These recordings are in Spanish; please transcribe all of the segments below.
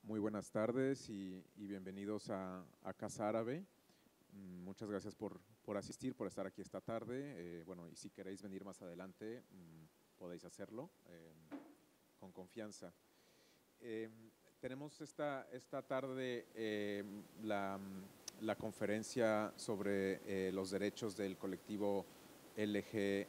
Muy buenas tardes y bienvenidos a Casa Árabe. Muchas gracias por asistir, por estar aquí esta tarde. Bueno, y si queréis venir más adelante, podéis hacerlo con confianza. Tenemos esta tarde la conferencia sobre los derechos del colectivo LGBTQIA+,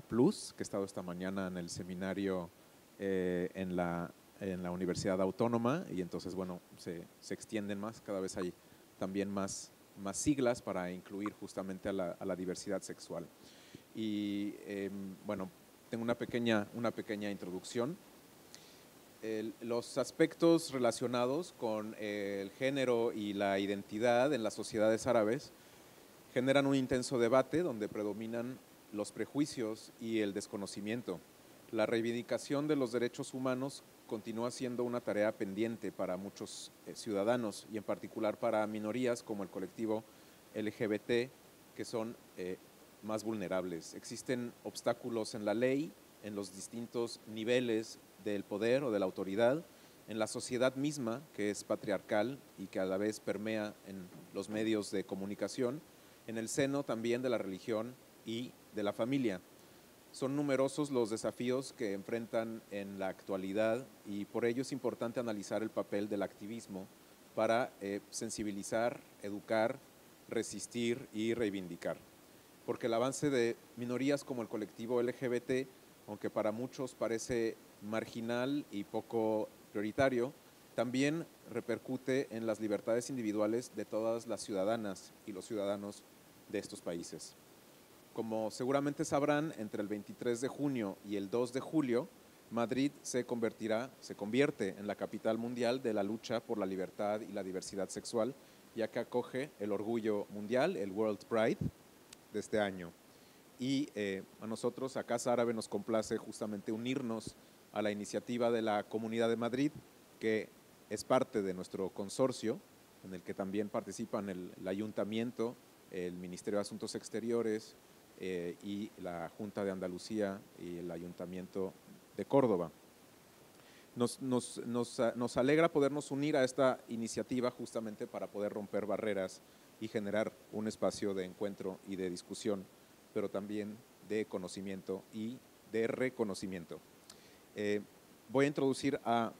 que he estado esta mañana en el seminario en la Universidad Autónoma, y entonces, bueno, se extienden más, cada vez hay también más siglas para incluir justamente a la diversidad sexual. Y bueno, tengo una pequeña introducción. Los aspectos relacionados con el género y la identidad en las sociedades árabes generan un intenso debate donde predominan los prejuicios y el desconocimiento. La reivindicación de los derechos humanos continúa siendo una tarea pendiente para muchos ciudadanos y en particular para minorías como el colectivo LGBT, que son más vulnerables. Existen obstáculos en la ley, en los distintos niveles del poder o de la autoridad, en la sociedad misma, que es patriarcal y que a la vez permea en los medios de comunicación, en el seno también de la religión y de la familia. Son numerosos los desafíos que enfrentan en la actualidad y por ello es importante analizar el papel del activismo para sensibilizar, educar, resistir y reivindicar. Porque el avance de minorías como el colectivo LGBT, aunque para muchos parece marginal y poco prioritario, también repercute en las libertades individuales de todas las ciudadanas y los ciudadanos de estos países. Como seguramente sabrán, entre el 23 de junio y el 2 de julio, Madrid se convierte en la capital mundial de la lucha por la libertad y la diversidad sexual, ya que acoge el orgullo mundial, el World Pride, de este año. Y a nosotros, a Casa Árabe, nos complace justamente unirnos a la iniciativa de la Comunidad de Madrid, que es parte de nuestro consorcio, en el que también participan el Ayuntamiento, el Ministerio de Asuntos Exteriores, y la Junta de Andalucía y el Ayuntamiento de Córdoba. Nos alegra podernos unir a esta iniciativa justamente para poder romper barreras y generar un espacio de encuentro y de discusión, pero también de conocimiento y de reconocimiento. Voy a introducir a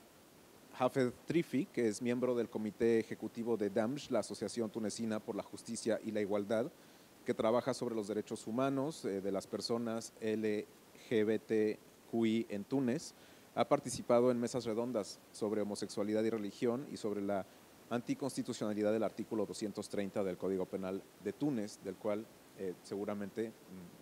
Hafez Trifi, que es miembro del Comité Ejecutivo de DAMJ, la Asociación Tunecina por la Justicia y la Igualdad, que trabaja sobre los derechos humanos de las personas LGBTQI en Túnez. Ha participado en mesas redondas sobre homosexualidad y religión y sobre la anticonstitucionalidad del artículo 230 del Código Penal de Túnez, del cual seguramente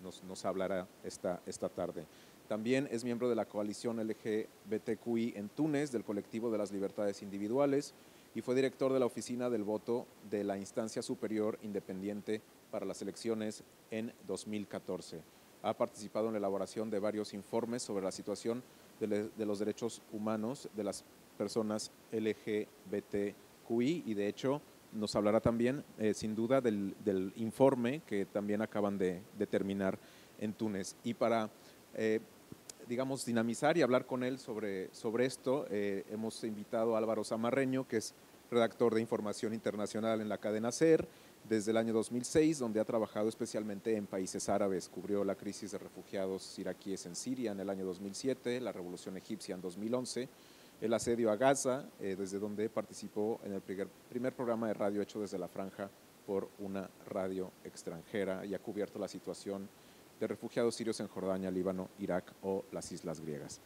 nos hablará esta tarde. También es miembro de la coalición LGBTQI en Túnez, del colectivo de las libertades individuales, y fue director de la oficina del voto de la Instancia Superior Independiente para las elecciones en 2014. Ha participado en la elaboración de varios informes sobre la situación de los derechos humanos de las personas LGBTQI y de hecho nos hablará también sin duda del informe que también acaban de terminar en Túnez. Y para digamos, dinamizar y hablar con él sobre esto, hemos invitado a Álvaro Zamarreño, que es redactor de información internacional en la cadena SER desde el año 2006, donde ha trabajado especialmente en países árabes. Cubrió la crisis de refugiados iraquíes en Siria en el año 2007, la revolución egipcia en 2011, el asedio a Gaza, desde donde participó en el primer programa de radio hecho desde la franja por una radio extranjera, y ha cubierto la situación de refugiados sirios en Jordania, Líbano, Irak o las islas griegas.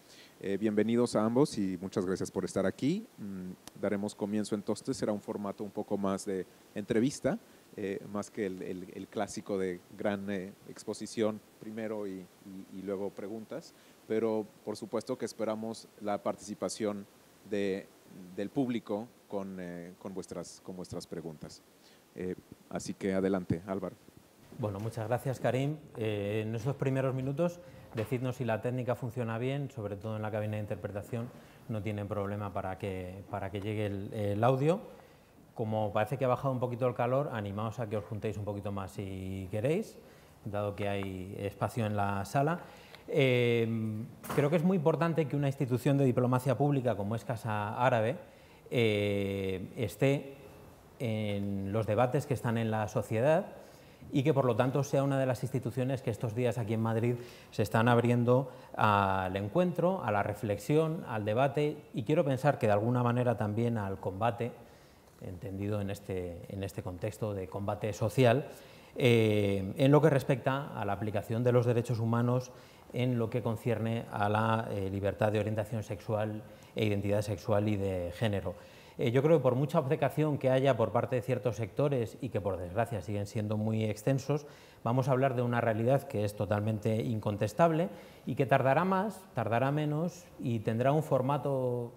Bienvenidos a ambos y muchas gracias por estar aquí. Daremos comienzo entonces, será un formato un poco más de entrevista, más que el clásico de gran exposición primero y luego preguntas, pero por supuesto que esperamos la participación del público con vuestras preguntas. Así que adelante, Álvaro. Bueno, muchas gracias, Karim. En estos primeros minutos, decidnos si la técnica funciona bien, sobre todo en la cabina de interpretación, no tienen problema para que llegue el audio. Como parece que ha bajado un poquito el calor, animaos a que os juntéis un poquito más si queréis, dado que hay espacio en la sala. Creo que es muy importante que una institución de diplomacia pública como es Casa Árabe esté en los debates que están en la sociedad y que por lo tanto sea una de las instituciones que estos días aquí en Madrid se están abriendo al encuentro, a la reflexión, al debate y quiero pensar que de alguna manera también al combate, entendido en este contexto de combate social, en lo que respecta a la aplicación de los derechos humanos en lo que concierne a la libertad de orientación sexual e identidad sexual y de género. Yo creo que por mucha obcecación que haya por parte de ciertos sectores y que por desgracia siguen siendo muy extensos, vamos a hablar de una realidad que es totalmente incontestable y que tardará más, tardará menos y tendrá un formato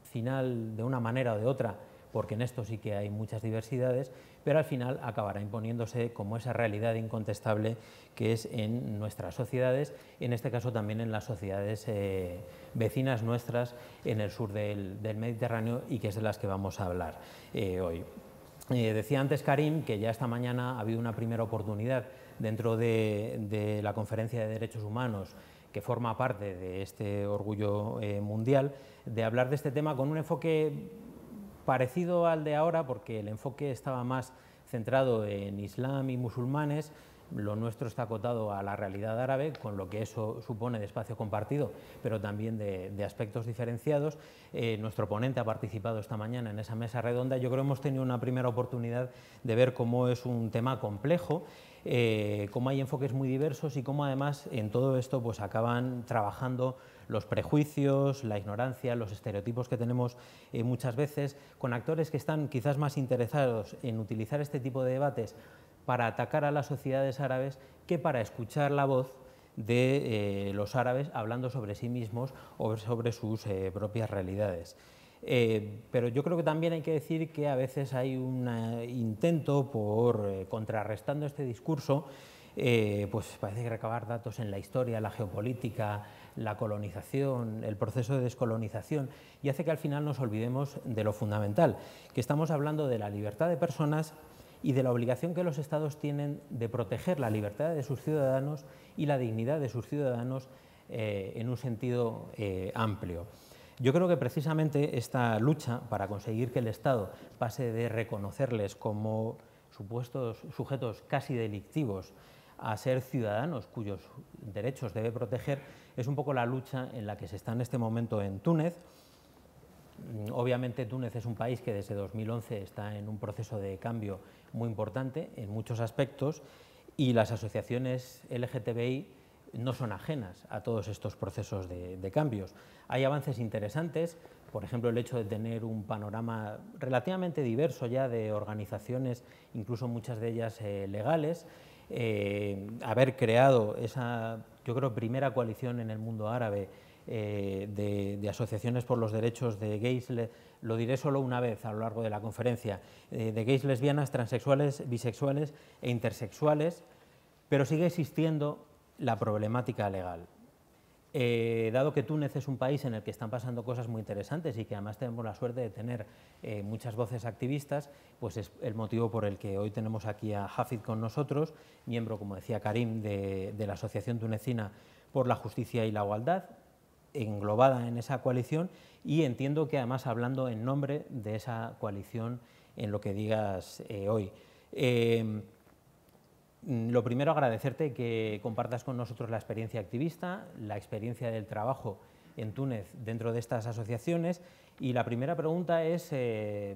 final de una manera o de otra, porque en esto sí que hay muchas diversidades, pero al final acabará imponiéndose como esa realidad incontestable que es en nuestras sociedades, en este caso también en las sociedades vecinas nuestras en el sur del Mediterráneo y que es de las que vamos a hablar hoy. Decía antes Karim que ya esta mañana ha habido una primera oportunidad dentro de la Conferencia de Derechos Humanos que forma parte de este orgullo mundial, de hablar de este tema con un enfoque parecido al de ahora, porque el enfoque estaba más centrado en Islam y musulmanes, lo nuestro está acotado a la realidad árabe, con lo que eso supone de espacio compartido, pero también de aspectos diferenciados. Nuestro ponente ha participado esta mañana en esa mesa redonda. Yo creo que hemos tenido una primera oportunidad de ver cómo es un tema complejo, cómo hay enfoques muy diversos y cómo además en todo esto pues acaban trabajando los prejuicios, la ignorancia, los estereotipos que tenemos muchas veces, con actores que están quizás más interesados en utilizar este tipo de debates para atacar a las sociedades árabes que para escuchar la voz de los árabes hablando sobre sí mismos o sobre sus propias realidades. Pero yo creo que también hay que decir que a veces hay un intento por, contrarrestando este discurso, pues parece que recabar datos en la historia, la geopolítica, la colonización, el proceso de descolonización, y hace que al final nos olvidemos de lo fundamental, que estamos hablando de la libertad de personas y de la obligación que los Estados tienen de proteger la libertad de sus ciudadanos y la dignidad de sus ciudadanos en un sentido amplio. Yo creo que precisamente esta lucha para conseguir que el Estado pase de reconocerles como supuestos sujetos casi delictivos a ser ciudadanos cuyos derechos debe proteger, es un poco la lucha en la que se está en este momento en Túnez. Obviamente Túnez es un país que desde 2011 está en un proceso de cambio muy importante en muchos aspectos y las asociaciones LGTBI no son ajenas a todos estos procesos de cambios. Hay avances interesantes, por ejemplo el hecho de tener un panorama relativamente diverso ya de organizaciones, incluso muchas de ellas legales, haber creado esa, yo creo, primera coalición en el mundo árabe de asociaciones por los derechos de gays, lo diré solo una vez a lo largo de la conferencia, de gays, lesbianas, transexuales, bisexuales e intersexuales, pero sigue existiendo la problemática legal. Dado que Túnez es un país en el que están pasando cosas muy interesantes y que además tenemos la suerte de tener muchas voces activistas, pues es el motivo por el que hoy tenemos aquí a Hafid con nosotros, miembro, como decía Karim, de la Asociación Tunecina por la Justicia y la Igualdad, englobada en esa coalición, y entiendo que además hablando en nombre de esa coalición en lo que digas hoy. Lo primero, agradecerte que compartas con nosotros la experiencia activista, la experiencia del trabajo en Túnez dentro de estas asociaciones, y la primera pregunta es ¿qué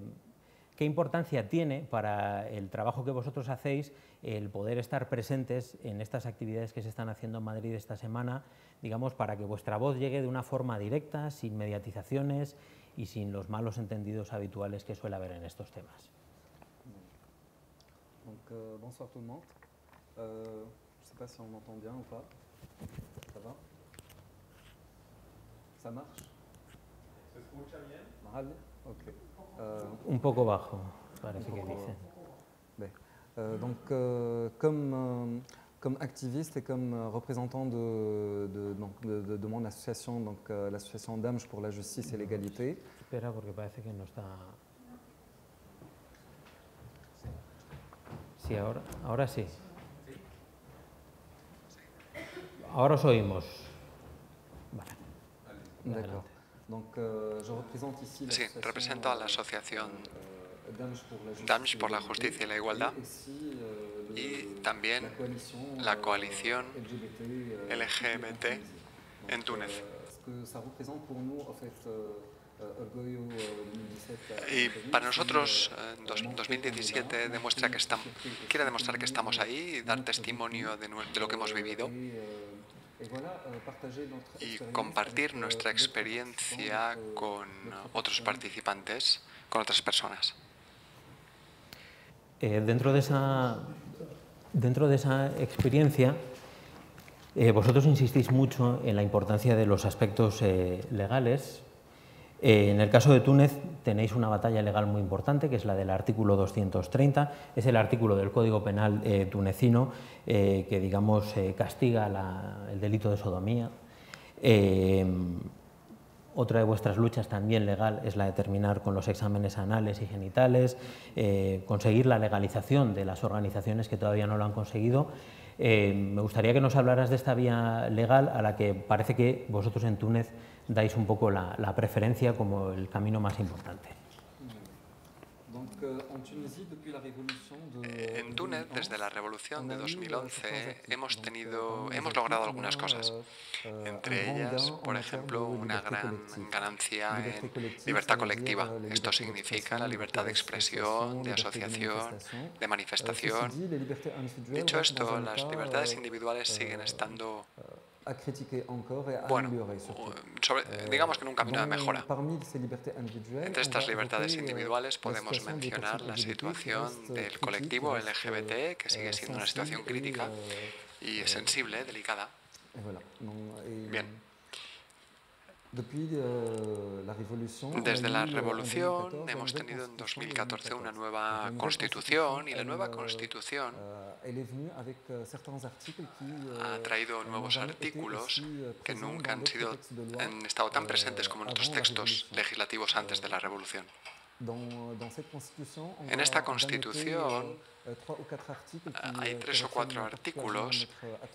importancia tiene para el trabajo que vosotros hacéis el poder estar presentes en estas actividades que se están haciendo en Madrid esta semana, digamos, para que vuestra voz llegue de una forma directa, sin mediatizaciones y sin los malos entendidos habituales que suele haber en estos temas? Donc, bonsoir tout le monde. Je ne sais pas si on m'entend bien ou pas. Ça va? Ça marche? ¿Se escucha bien? Vale, ok. Un poco bajo, parece que dice. Donc, comme activiste et comme représentant de mon association, donc l'association Damj pour la justice et l'égalité. Espera, porque parece que no está. Sí, ahora sí. ahora os oímos. Vale. D'accord. Donc, je représente ici Sí, represento a la asociación Damj por la Justicia y la Igualdad y también la coalición LGBT en Túnez. Y para nosotros, 2017 quiere demostrar que estamos ahí y dar testimonio de lo que hemos vivido y compartir nuestra experiencia con otros participantes, con otras personas. Dentro de esa experiencia, vosotros insistís mucho en la importancia de los aspectos legales. En el caso de Túnez tenéis una batalla legal muy importante, que es la del artículo 230, es el artículo del Código Penal tunecino que, digamos, castiga el delito de sodomía. Otra de vuestras luchas también legal es la de terminar con los exámenes anales y genitales, conseguir la legalización de las organizaciones que todavía no lo han conseguido. Me gustaría que nos hablaras de esta vía legal a la que parece que vosotros en Túnez dais un poco la preferencia como el camino más importante. En Túnez, desde la revolución de 2011, hemos logrado algunas cosas. Entre ellas, por ejemplo, una gran ganancia en libertad colectiva. Esto significa la libertad de expresión, de asociación, de manifestación. Dicho esto, las libertades individuales siguen estando, bueno, digamos que en un camino de mejora. Entre estas libertades individuales podemos mencionar la situación del colectivo LGBT, que sigue siendo una situación crítica y sensible, delicada. Bien. Desde la revolución hemos tenido en 2014 una nueva constitución y la nueva constitución ha traído nuevos artículos que nunca han estado tan presentes como en otros textos legislativos antes de la revolución. En esta Constitución hay 3 o 4 artículos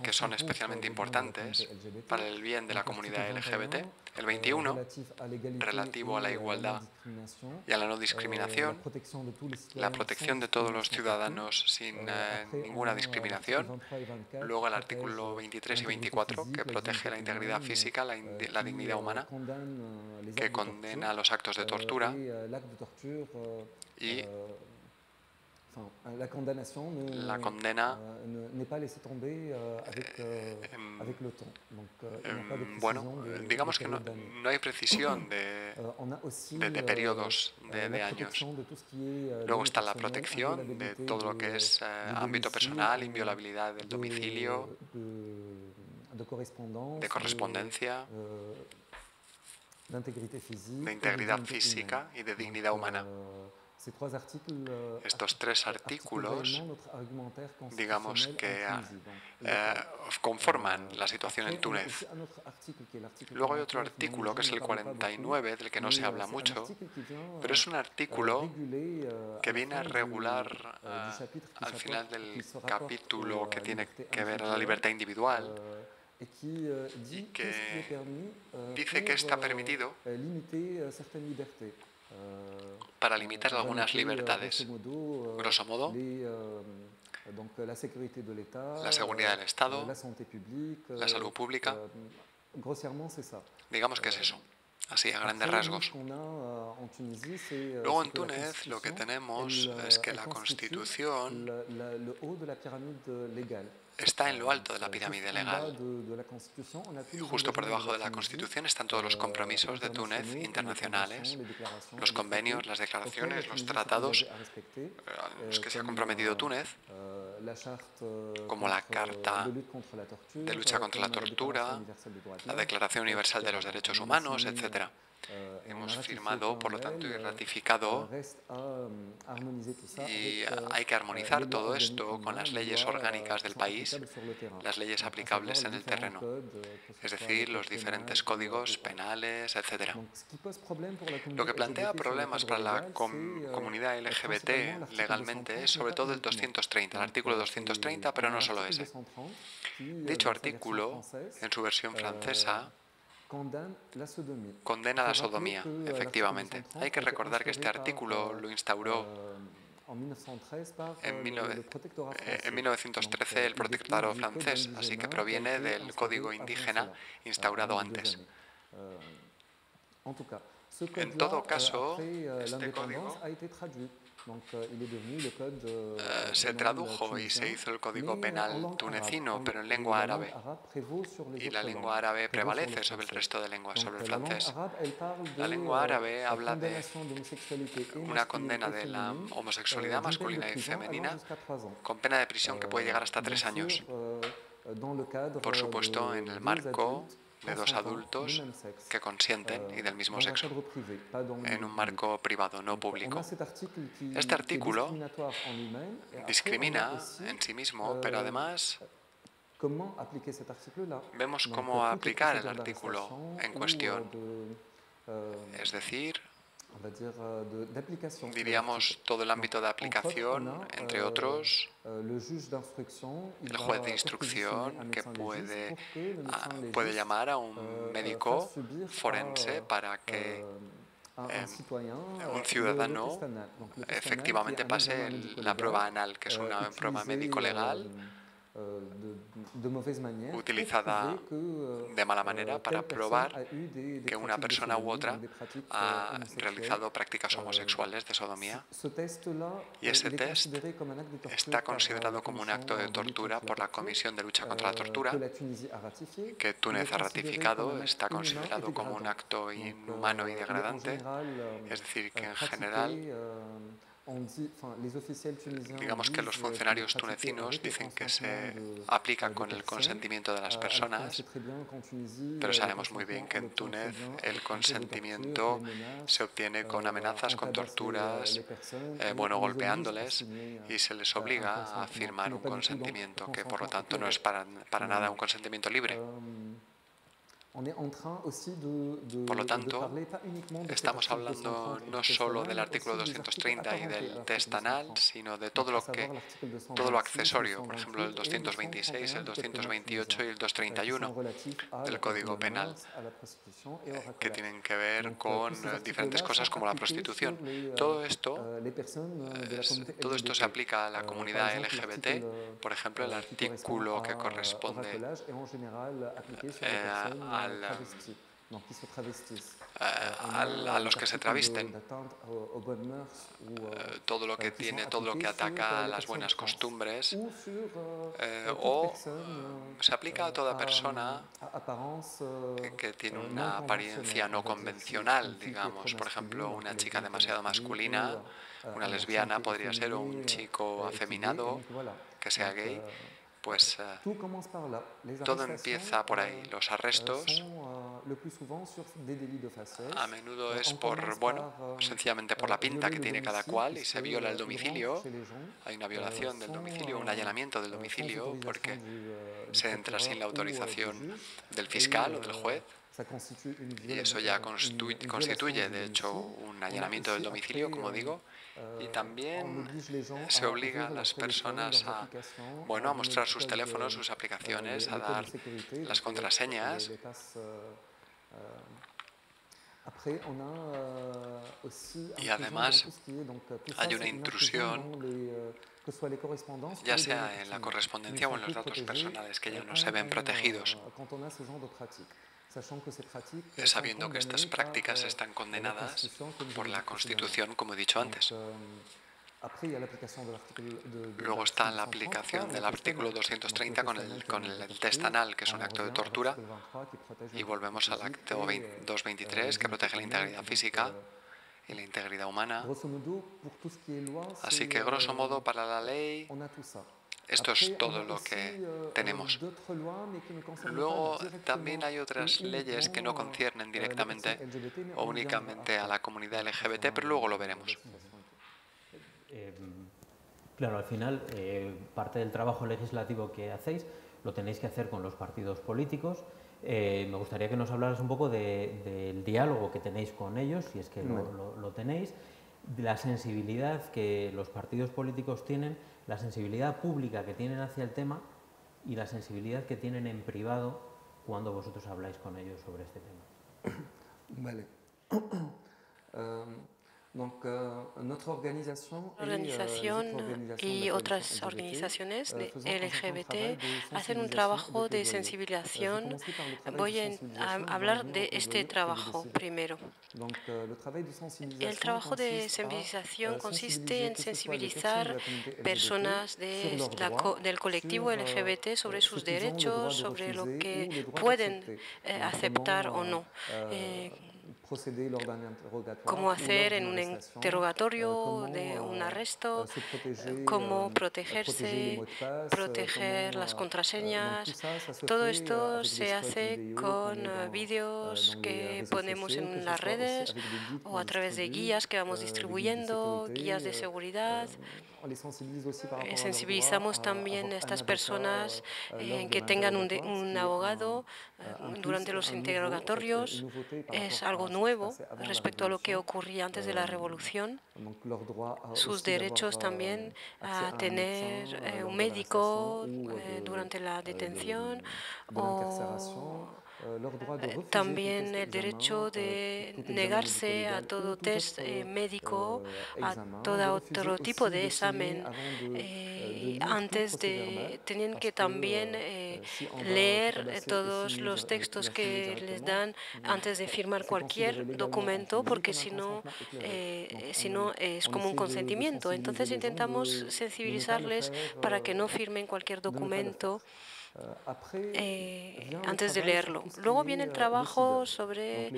que son especialmente importantes para el bien de la comunidad LGBT. El 21, relativo a la igualdad y a la no discriminación, la protección de todos los ciudadanos sin ninguna discriminación. Luego el artículo 23 y 24, que protege la integridad física, la dignidad humana, que condena los actos de tortura y la condena, bueno, digamos que no hay precisión de periodos de años. Luego está la protección de todo lo que es ámbito personal, inviolabilidad del domicilio, de correspondencia, de integridad física y de dignidad humana. Estos 3 artículos, digamos que conforman la situación en Túnez. Luego hay otro artículo, que es el 49, del que no se habla mucho, pero es un artículo que viene a regular al final del capítulo que tiene que ver a la libertad individual y que dice que está permitido para limitar algunas libertades. Grosso modo, la seguridad del Estado, la salud pública. Digamos que es eso, así a grandes rasgos. Luego en Túnez lo que tenemos es que la Constitución está en lo alto de la pirámide legal. Y justo por debajo de la Constitución están todos los compromisos de Túnez internacionales, los convenios, las declaraciones, los tratados a los que se ha comprometido Túnez, como la Carta de Lucha contra la Tortura, la Declaración Universal de los Derechos Humanos, etc. Hemos firmado, por lo tanto, y ratificado, y hay que armonizar todo esto con las leyes orgánicas del país, las leyes aplicables en el terreno, es decir, los diferentes códigos penales, etc. Lo que plantea problemas para la comunidad LGBT legalmente es sobre todo el 230, el artículo 230, pero no solo ese. Dicho artículo, en su versión francesa, condena la sodomía, efectivamente. Hay que recordar que este artículo lo instauró en 1913 el protectorado francés, así que proviene del código indígena instaurado antes. En todo caso, este código se tradujo y se hizo el código penal tunecino, pero en lengua árabe. Y la lengua árabe prevalece sobre el resto de lenguas, sobre el francés. La lengua árabe habla de una condena de la homosexualidad masculina y femenina con pena de prisión que puede llegar hasta 3 años. Por supuesto, en el marco de 2 adultos que consienten y del mismo sexo, en un marco privado, no público. Este artículo discrimina en sí mismo, pero además vemos cómo aplicar el artículo en cuestión, es decir, diríamos todo el ámbito de aplicación, entre otros, el juez de instrucción que puede llamar a un médico forense para que un ciudadano efectivamente pase la prueba anal, que es una prueba médico-legal utilizada de mala manera para probar que una persona u otra ha realizado prácticas homosexuales de sodomía. Y ese test está considerado como un acto de tortura por la Comisión de Lucha contra la Tortura, que Túnez ha ratificado. Está considerado como un acto inhumano y degradante, es decir, que en general, digamos que los funcionarios tunecinos dicen que se aplica con el consentimiento de las personas, pero sabemos muy bien que en Túnez el consentimiento se obtiene con amenazas, con torturas, golpeándoles, y se les obliga a firmar un consentimiento que por lo tanto no es para nada un consentimiento libre. Por lo tanto, estamos hablando no solo del artículo 230 y del test anal, sino de todo lo accesorio, por ejemplo, el 226, el 228 y el 231 del Código Penal, que tienen que ver con diferentes cosas como la prostitución. Todo esto se aplica a la comunidad LGBT, por ejemplo, el artículo que corresponde a los que se travisten, todo lo que ataca a las buenas costumbres, o se aplica a toda persona que tiene una apariencia no convencional, digamos, por ejemplo, una chica demasiado masculina, una lesbiana podría ser, o un chico afeminado que sea gay. Pues todo empieza por ahí. Los arrestos a menudo es sencillamente por la pinta que tiene cada cual, y se viola el domicilio. Hay una violación del domicilio, un allanamiento del domicilio, porque se entra sin la autorización del fiscal o del juez. Y eso ya constituye, de hecho, un allanamiento del domicilio, como digo. Y también se obliga a las personas a mostrar sus teléfonos, sus aplicaciones, a dar las contraseñas. Y además hay una intrusión, ya sea en la correspondencia o en los datos personales, que ya no se ven protegidos. Sabiendo que estas prácticas están condenadas por la Constitución, como he dicho antes. Luego está la aplicación del artículo 230 con el test anal, que es un acto de tortura, y volvemos al acto 223, que protege la integridad física y la integridad humana. Así que, grosso modo, para la ley Esto es todo lo que tenemos. Luego también hay otras leyes que no conciernen directamente o únicamente a la comunidad LGBT, pero luego lo veremos. Claro, al final, parte del trabajo legislativo que hacéis lo tenéis que hacer con los partidos políticos. Me gustaría que nos hablaras un poco del diálogo que tenéis con ellos, si es que lo tenéis, de la sensibilidad que los partidos políticos tienen, la sensibilidad pública que tienen hacia el tema y la sensibilidad que tienen en privado cuando vosotros habláis con ellos sobre este tema. Vale. Nuestra organización y otras organizaciones de LGBT hacen un trabajo de sensibilización. Voy a hablar de este trabajo primero. El trabajo de sensibilización consiste en sensibilizar personas del colectivo LGBT sobre sus derechos, sobre lo que pueden aceptar o no. Cómo hacer en un interrogatorio, de un arresto, cómo protegerse, proteger las contraseñas. Todo esto se hace con vídeos que ponemos en las redes o a través de guías que vamos distribuyendo, guías de seguridad. Sensibilizamos también a estas personas en que tengan un abogado durante los interrogatorios. Es algo nuevo respecto a lo que ocurría antes de la revolución. Sus derechos también a tener un médico durante la detención o también el derecho de negarse a todo test médico, a todo otro tipo de examen. Tienen que también leer todos los textos que les dan antes de firmar cualquier documento, porque si no es como un consentimiento. Entonces intentamos sensibilizarles para que no firmen cualquier documento antes de leerlo. Luego viene el trabajo sobre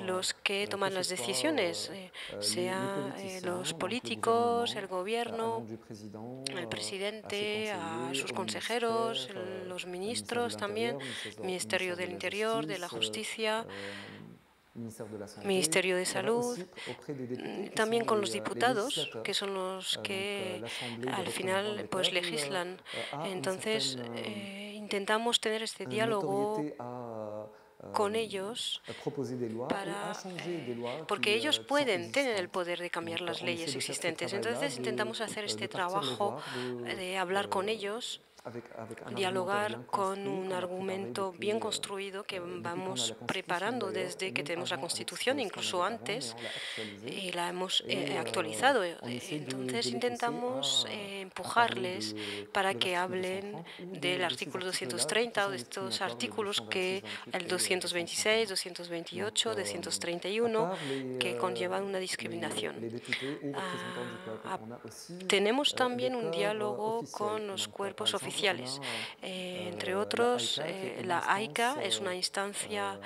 los que toman las decisiones, sea los políticos, el gobierno, el presidente, a sus consejeros, los ministros también, Ministerio del Interior, de la Justicia, Ministerio de Salud, también con los diputados, que son los que al final pues legislan. Entonces intentamos tener este diálogo con ellos porque ellos tienen el poder de cambiar las leyes existentes. Entonces intentamos hacer este trabajo de hablar con ellos, dialogar con un argumento bien construido que vamos preparando desde que tenemos la Constitución, incluso antes, y la hemos actualizado. Entonces intentamos empujarles para que hablen del artículo 230 o de estos artículos que el 226, 228, 231, que conllevan una discriminación. Tenemos también un diálogo con los cuerpos oficiales. Entre otros, la AICA es una instancia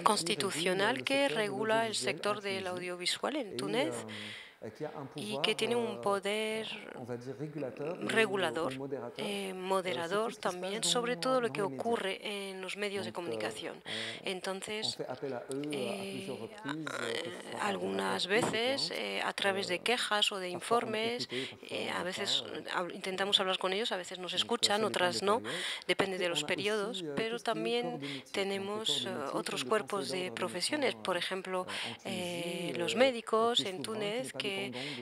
constitucional que regula el sector del audiovisual en Túnez y que tiene un poder regulador, moderador también, sobre todo lo que ocurre en los medios de comunicación. Entonces, algunas veces, a través de quejas o de informes, a veces intentamos hablar con ellos, a veces nos escuchan, otras no, depende de los periodos, pero también tenemos otros cuerpos de profesiones, por ejemplo, los médicos en Túnez, que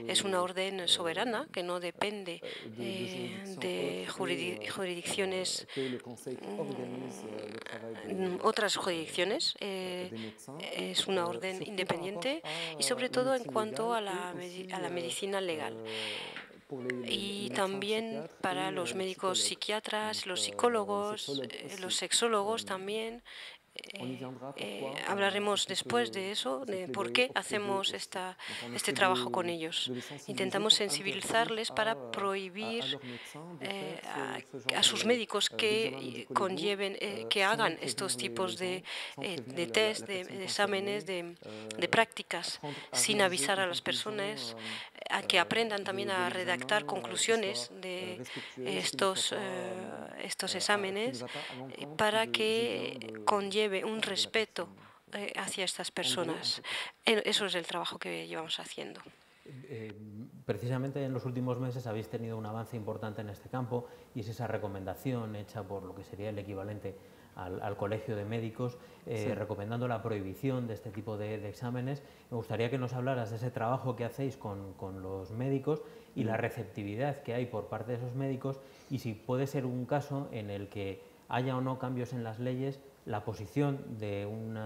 es una orden soberana que no depende de jurisdicciones, otras jurisdicciones. Es una orden independiente y sobre todo en cuanto a la medicina legal. Y también para los médicos psiquiatras, los psicólogos, los sexólogos también, Hablaremos después de eso, de por qué hacemos este trabajo con ellos. Intentamos sensibilizarles para prohibir a sus médicos que conlleven, que hagan estos tipos de test, de exámenes, de prácticas, sin avisar a las personas, a que aprendan también a redactar conclusiones de estos exámenes para que conlleve un respeto hacia estas personas. Eso es el trabajo que llevamos haciendo. Precisamente en los últimos meses habéis tenido un avance importante en este campo y es esa recomendación hecha por lo que sería el equivalente al Colegio de Médicos, recomendando la prohibición de este tipo de exámenes. Me gustaría que nos hablaras de ese trabajo que hacéis con los médicos y la receptividad que hay por parte de esos médicos y si puede ser un caso en el que haya o no cambios en las leyes, la posición de un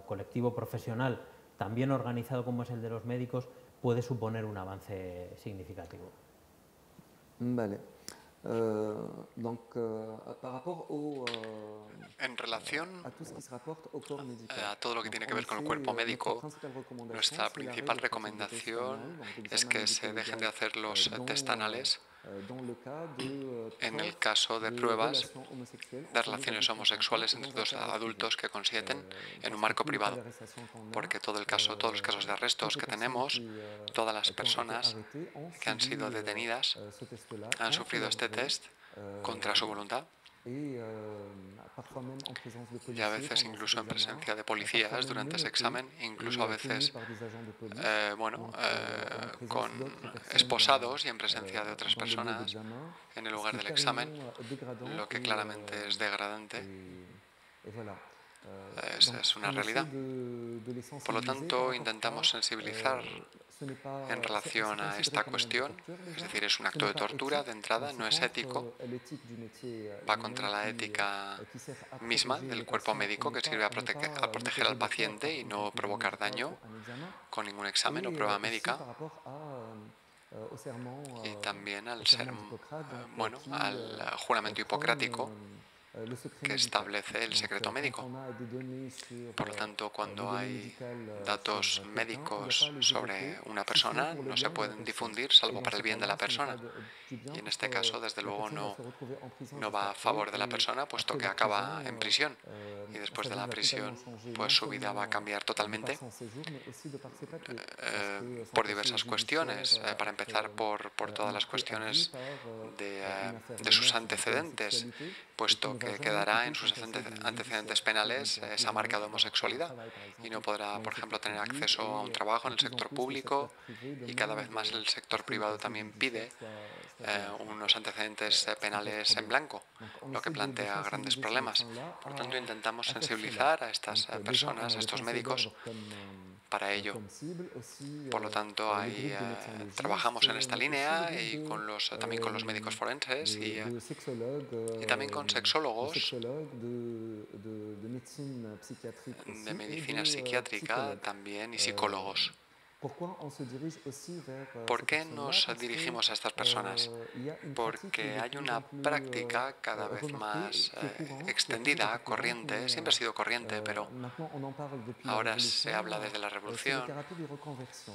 colectivo profesional tan bien organizado como es el de los médicos puede suponer un avance significativo. Vale. En relación a todo lo que tiene que ver con el cuerpo médico, nuestra principal recomendación es que se dejen de hacer los test anales en el caso de pruebas de relaciones homosexuales entre dos adultos que consienten en un marco privado, porque todos los casos de arrestos que tenemos, todas las personas que han sido detenidas han sufrido este test contra su voluntad y a veces incluso en presencia de policías durante ese examen, incluso a veces esposados y en presencia de otras personas en el lugar del examen, lo que claramente es degradante. Es una realidad. Por lo tanto, intentamos sensibilizar en relación a esta cuestión, es decir, es un acto de tortura de entrada, no es ético, va contra la ética misma del cuerpo médico que sirve a proteger al paciente y no provocar daño con ningún examen o prueba médica. Y también al juramento hipocrático que establece el secreto médico. Por lo tanto, cuando hay datos médicos sobre una persona, no se pueden difundir salvo para el bien de la persona. Y en este caso, desde luego, no va a favor de la persona, puesto que acaba en prisión. Y después de la prisión, pues su vida va a cambiar totalmente por diversas cuestiones. Para empezar, por todas las cuestiones de sus antecedentes, puesto que quedará en sus antecedentes penales esa marca de homosexualidad y no podrá, por ejemplo, tener acceso a un trabajo en el sector público y cada vez más el sector privado también pide unos antecedentes penales en blanco, lo que plantea grandes problemas. Por lo tanto, intentamos sensibilizar a estas personas, a estos médicos, para ello. Por lo tanto, trabajamos en esta línea y también con los médicos forenses y también con sexólogos de medicina psiquiátrica también y psicólogos. ¿Por qué nos dirigimos a estas personas? Porque hay una práctica cada vez más extendida, corriente, siempre ha sido corriente, pero ahora se habla desde la revolución,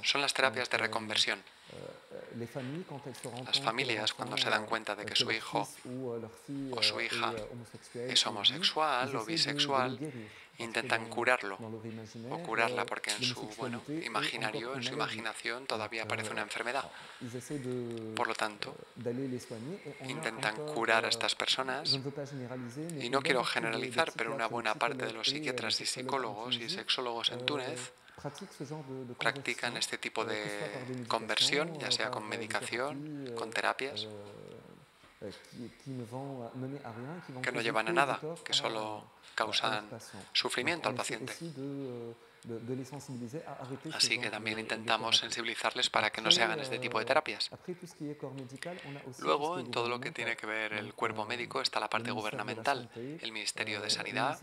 son las terapias de reconversión. Las familias, cuando se dan cuenta de que su hijo o su hija es homosexual o bisexual, intentan curarlo o curarla porque en su imaginario, en su imaginación todavía parece una enfermedad. Por lo tanto, intentan curar a estas personas y no quiero generalizar, pero una buena parte de los psiquiatras y psicólogos y sexólogos en Túnez practican este tipo de conversión, ya sea con medicación, con terapias, que no llevan a nada, que solo causan sufrimiento al paciente. Así que también intentamos sensibilizarles para que no se hagan este tipo de terapias. Luego, en todo lo que tiene que ver el cuerpo médico está la parte gubernamental, el Ministerio de Sanidad.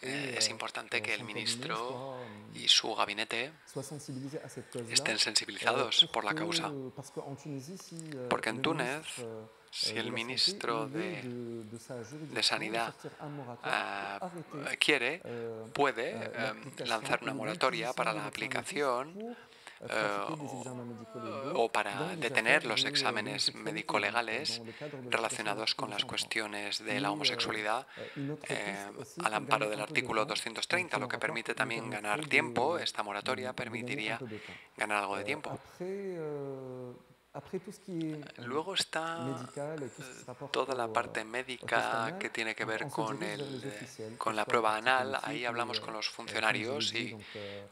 Es importante que el ministro y su gabinete estén sensibilizados por la causa, porque en Túnez si el ministro de Sanidad quiere, puede lanzar una moratoria para la aplicación o para detener los exámenes médico-legales relacionados con las cuestiones de la homosexualidad al amparo del artículo 230, lo que permite también ganar tiempo. Esta moratoria permitiría ganar algo de tiempo. Luego está toda la parte médica que tiene que ver con la prueba anal. Ahí hablamos con los funcionarios y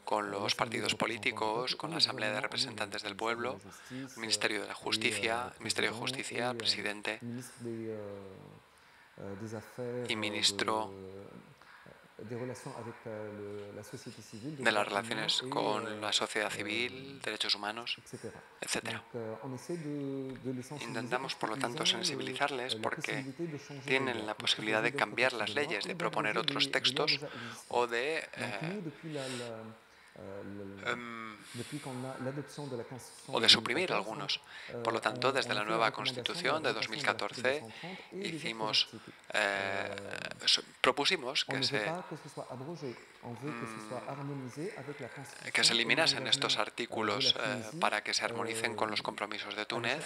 con los partidos políticos, con la Asamblea de Representantes del Pueblo, el Ministerio de Justicia, el presidente y ministro de las relaciones con la sociedad civil, derechos humanos, etc. Intentamos, por lo tanto, sensibilizarles porque tienen la posibilidad de cambiar las leyes, de proponer otros textos o de suprimir algunos. Por lo tanto, desde la nueva Constitución de 2014 propusimos que se eliminasen estos artículos para que se armonicen con los compromisos de Túnez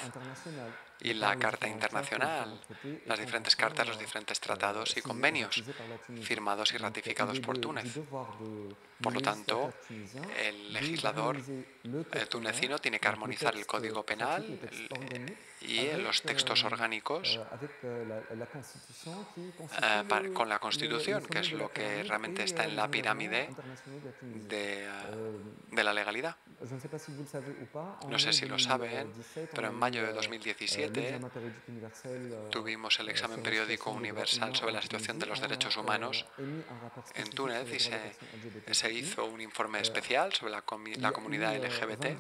y la Carta Internacional, las diferentes cartas, los diferentes tratados y convenios firmados y ratificados por Túnez. Por lo tanto, el legislador tunecino tiene que armonizar el Código Penal y los textos orgánicos con la Constitución, que es lo que realmente está en la pirámide de la legalidad. No sé si lo saben, pero en mayo de 2017 tuvimos el examen periódico universal sobre la situación de los derechos humanos en Túnez y se hizo un informe especial sobre la comunidad LGBT.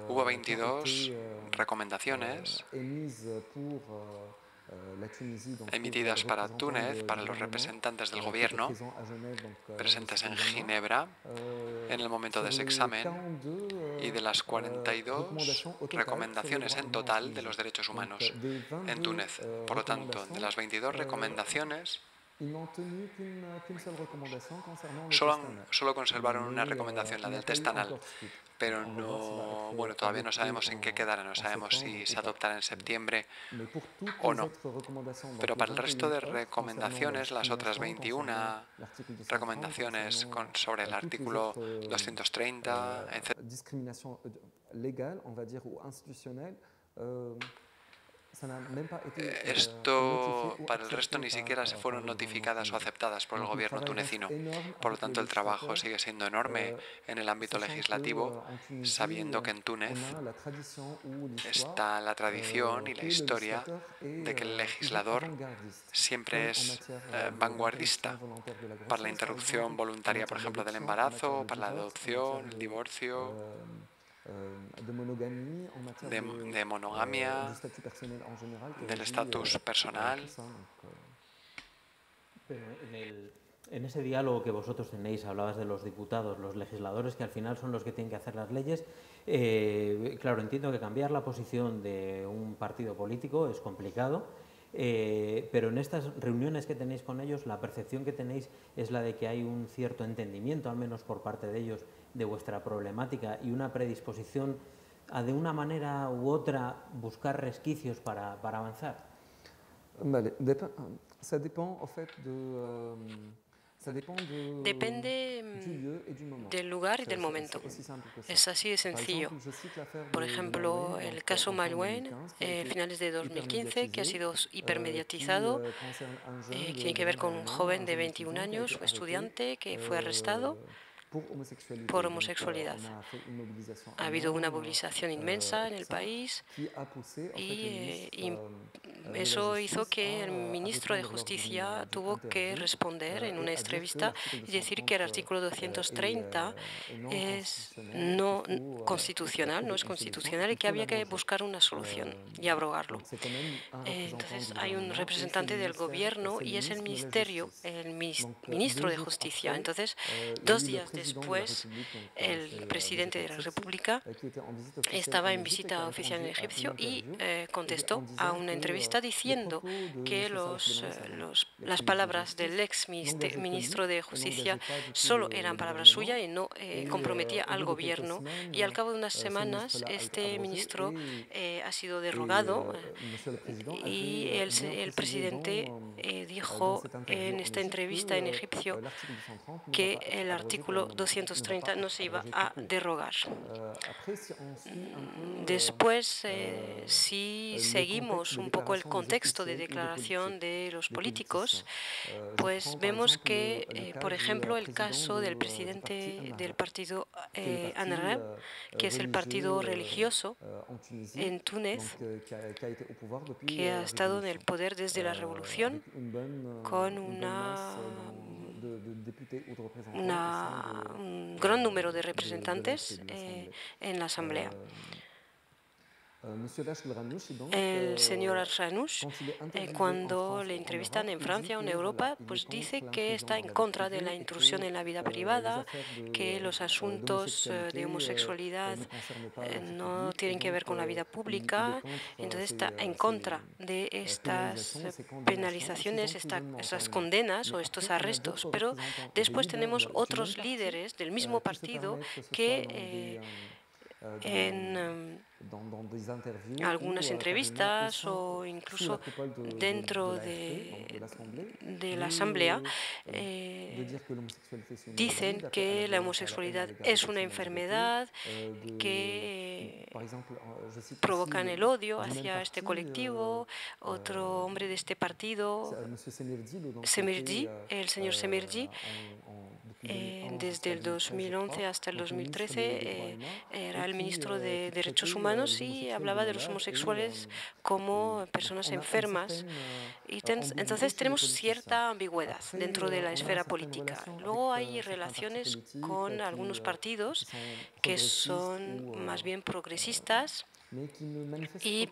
Hubo 22 recomendaciones emitidas para Túnez, para los representantes del gobierno presentes en Ginebra en el momento de ese examen, y de las 42 recomendaciones en total de los derechos humanos en Túnez. Por lo tanto, de las 22 recomendaciones, solo conservaron una recomendación, la del test anal, pero todavía no sabemos en qué quedará, no sabemos si se adoptará en septiembre o no. Pero para el resto de recomendaciones, las otras 21 recomendaciones sobre el artículo 230, etc. Esto, para el resto, ni siquiera se fueron notificadas o aceptadas por el gobierno tunecino. Por lo tanto, el trabajo sigue siendo enorme en el ámbito legislativo, sabiendo que en Túnez está la tradición y la historia de que el legislador siempre es vanguardista para la interrupción voluntaria, por ejemplo, del embarazo, para la adopción, el divorcio, de monogamia, del estatus personal. Pero en ese diálogo que vosotros tenéis, hablabas de los diputados, los legisladores, que al final son los que tienen que hacer las leyes. Claro, entiendo que cambiar la posición de un partido político es complicado, pero en estas reuniones que tenéis con ellos, la percepción que tenéis es la de que hay un cierto entendimiento, al menos por parte de ellos, de vuestra problemática y una predisposición a, de una manera u otra, buscar resquicios para avanzar. Vale, ça dépend en fait Depende del lugar y del momento. Es así de sencillo. Por ejemplo, el caso Maïwenn, finales de 2015, que ha sido hipermediatizado, tiene que ver con un joven de 21 años, un estudiante que fue arrestado por homosexualidad. Ha habido una movilización inmensa en el país y eso hizo que el ministro de Justicia tuvo que responder en una entrevista y decir que el artículo 230 es no constitucional, no es constitucional y que había que buscar una solución y abrogarlo. Entonces hay un representante del gobierno y es el ministro de Justicia. Entonces, 2 días Después, el presidente de la República estaba en visita oficial en Egipto y contestó a una entrevista diciendo que las palabras del ex ministro de Justicia solo eran palabras suyas y no comprometía al gobierno. Y al cabo de unas semanas, este ministro ha sido derogado y el presidente dijo en esta entrevista en Egipto que el artículo 230 no se iba a derogar. Después, si seguimos un poco el contexto de declaración de los políticos, pues vemos que, por ejemplo, el caso del presidente del partido Ennahda, que es el partido religioso en Túnez, que ha estado en el poder desde la revolución, con un gran número de representantes en la Asamblea. El señor Al-Ranouch, cuando le entrevistan en Francia o en Europa, pues dice que está en contra de la intrusión en la vida privada, que los asuntos de homosexualidad no tienen que ver con la vida pública. Entonces está en contra de estas penalizaciones, estas condenas o estos arrestos. Pero después tenemos otros líderes del mismo partido que en algunas entrevistas o incluso dentro de la Asamblea dicen que la homosexualidad es una enfermedad que provoca el odio hacia este colectivo. Otro hombre de este partido, Semerji, el señor Semerji, desde el 2011 hasta el 2013 era el ministro de Derechos Humanos y hablaba de los homosexuales como personas enfermas. Y entonces tenemos cierta ambigüedad dentro de la esfera política. Luego hay relaciones con algunos partidos que son más bien progresistas,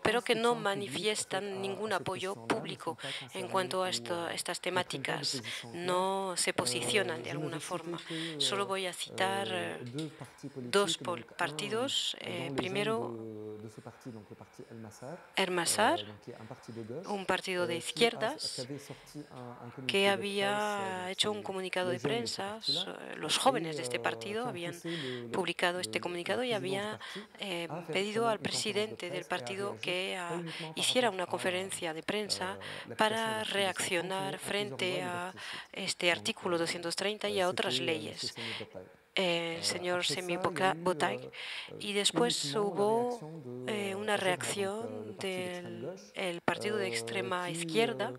pero que no manifiestan ningún apoyo público en cuanto a estas temáticas, no se posicionan de alguna forma. Solo voy a citar dos partidos. Primero, Al-Mazar, un partido de izquierdas que había hecho un comunicado de prensa. Los jóvenes de este partido habían publicado este comunicado y había pedido al presidente del partido que hiciera una conferencia de prensa para reaccionar frente a este artículo 230 y a otras leyes. El señor Semi Botague, y después hubo una reacción del partido de extrema izquierda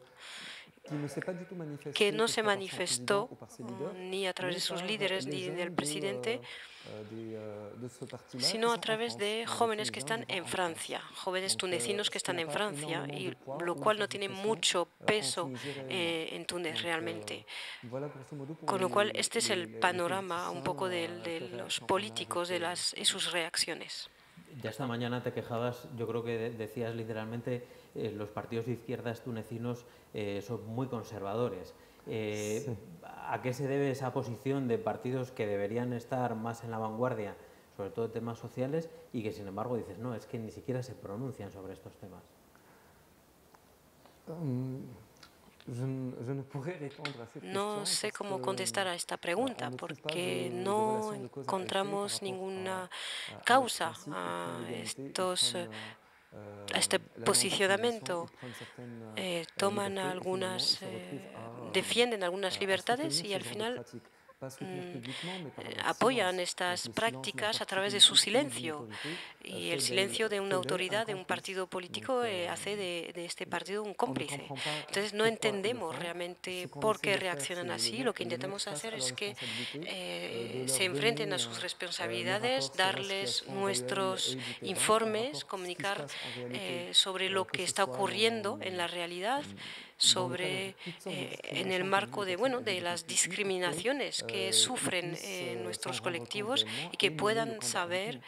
que no se manifestó ni a través de sus líderes ni del presidente, sino a través de jóvenes que están en Francia, jóvenes tunecinos que están en Francia, y lo cual no tiene mucho peso en Túnez realmente. Con lo cual, este es el panorama un poco de los políticos y sus reacciones. Ya esta mañana te quejabas, yo creo que decías literalmente, los partidos de izquierdas tunecinos son muy conservadores. Sí. ¿A qué se debe esa posición de partidos que deberían estar más en la vanguardia, sobre todo de temas sociales, y que sin embargo dices, no, es que ni siquiera se pronuncian sobre estos temas? No sé cómo contestar a esta pregunta porque no encontramos ninguna causa a este posicionamiento. Defienden algunas libertades y al final apoyan estas prácticas a través de su silencio, y el silencio de una autoridad, de un partido político, hace de este partido un cómplice. Entonces no entendemos realmente por qué reaccionan así. Lo que intentamos hacer es que se enfrenten a sus responsabilidades, darles nuestros informes, comunicar sobre lo que está ocurriendo en la realidad, en el marco de las discriminaciones que sufren nuestros colectivos, y que puedan saber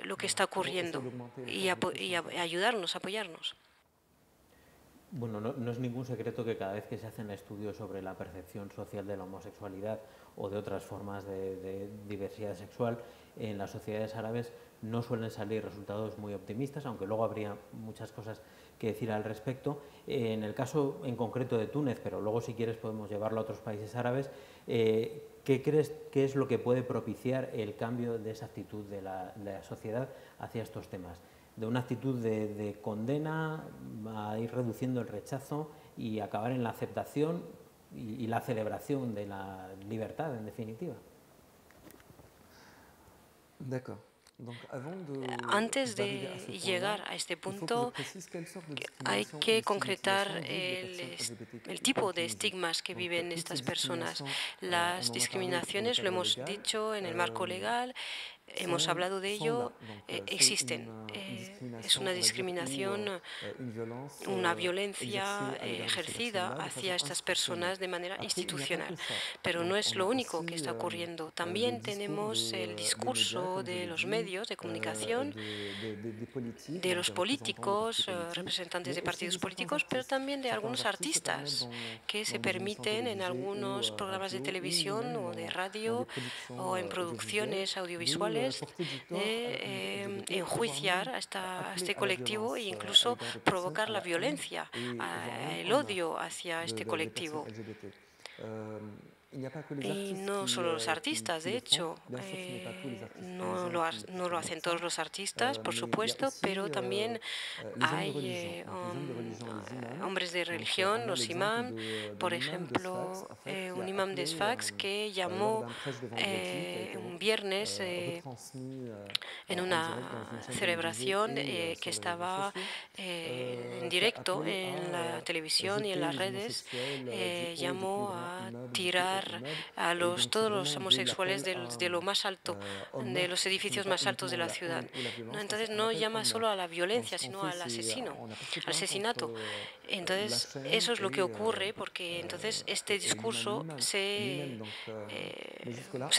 lo que está ocurriendo y ayudarnos, apoyarnos. Bueno, no es ningún secreto que cada vez que se hacen estudios sobre la percepción social de la homosexualidad o de otras formas de diversidad sexual, en las sociedades árabes no suelen salir resultados muy optimistas, aunque luego habría muchas cosas que decir al respecto. En el caso en concreto de Túnez, pero luego si quieres podemos llevarlo a otros países árabes, ¿qué crees que es lo que puede propiciar el cambio de esa actitud de la sociedad hacia estos temas? De una actitud de condena a ir reduciendo el rechazo y acabar en la aceptación y la celebración de la libertad, en definitiva. Antes de llegar a este punto, hay que concretar el tipo de estigmas que viven estas personas. Las discriminaciones, lo hemos dicho en el marco legal, hemos hablado de ello, existen. Es una discriminación, una violencia ejercida hacia estas personas de manera institucional. Pero no es lo único que está ocurriendo. También tenemos el discurso de los medios de comunicación, de los políticos, representantes de partidos políticos, pero también de algunos artistas que se permiten en algunos programas de televisión o de radio o en producciones audiovisuales enjuiciar a este colectivo e incluso provocar la violencia, el odio hacia este colectivo. Y no solo los artistas, de hecho, no lo hacen todos los artistas, por supuesto, pero también hay hombres de religión, los imam, por ejemplo, un imam de Sfax que llamó un viernes en una celebración que estaba en directo en la televisión y en las redes, llamó a tirar a todos los homosexuales de lo más alto, de los edificios más altos de la ciudad. Entonces no llama solo a la violencia, sino al asesinato. Entonces eso es lo que ocurre, porque entonces este discurso se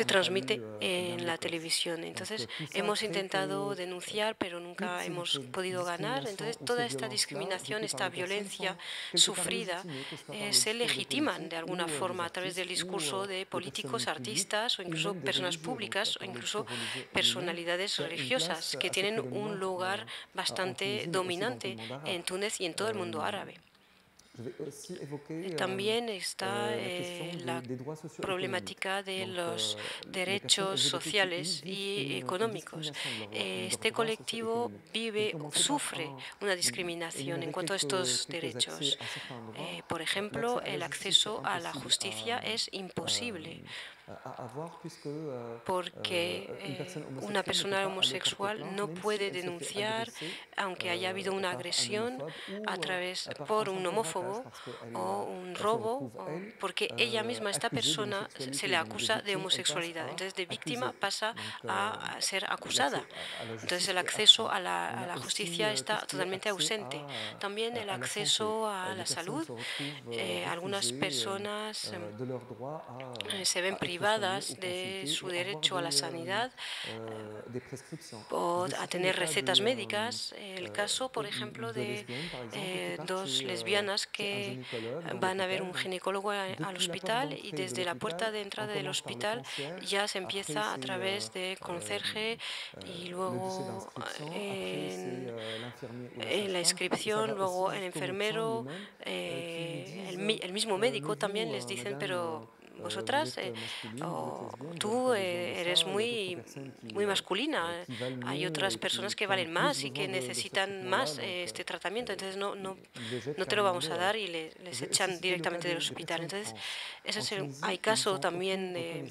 transmite en la televisión. Entonces hemos intentado denunciar, pero nunca hemos podido ganar. Entonces toda esta discriminación, esta violencia sufrida se legitiman de alguna forma a través del discurso de políticos, artistas o incluso personas públicas o incluso personalidades religiosas que tienen un lugar bastante dominante en Túnez y en todo el mundo árabe. También está la problemática de los derechos sociales y económicos. Este colectivo sufre una discriminación en cuanto a estos derechos. Por ejemplo, el acceso a la justicia es imposible, porque una persona homosexual no puede denunciar, aunque haya habido una agresión por un homófobo o un robo, porque ella misma, esta persona, se le acusa de homosexualidad. Entonces, de víctima pasa a ser acusada. Entonces, el acceso a la justicia está totalmente ausente. También el acceso a la salud. Algunas personas se ven privadas de su derecho a la sanidad o a tener recetas médicas. El caso, por ejemplo, de dos lesbianas que van a ver un ginecólogo al hospital y desde la puerta de entrada del hospital ya se empieza a través de conserje y luego en la inscripción, luego el enfermero, el mismo médico también les dicen, pero vosotras, tú eres muy masculina. Hay otras personas que valen más y que necesitan más este tratamiento. Entonces no te lo vamos a dar y les echan directamente del hospital. Entonces hay caso también de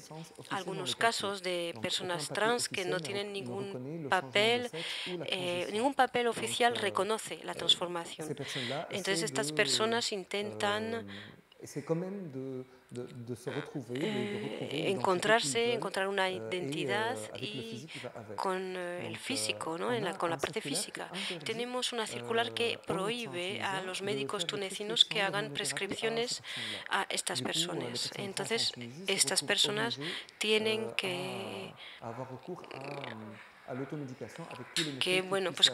algunos casos de personas trans que no tienen ningún papel oficial reconoce la transformación. Entonces estas personas intentan encontrar una identidad y con el físico, ¿no? con la parte física. Tenemos una circular que prohíbe a los médicos tunecinos que hagan prescripciones a estas personas. Entonces, estas personas tienen que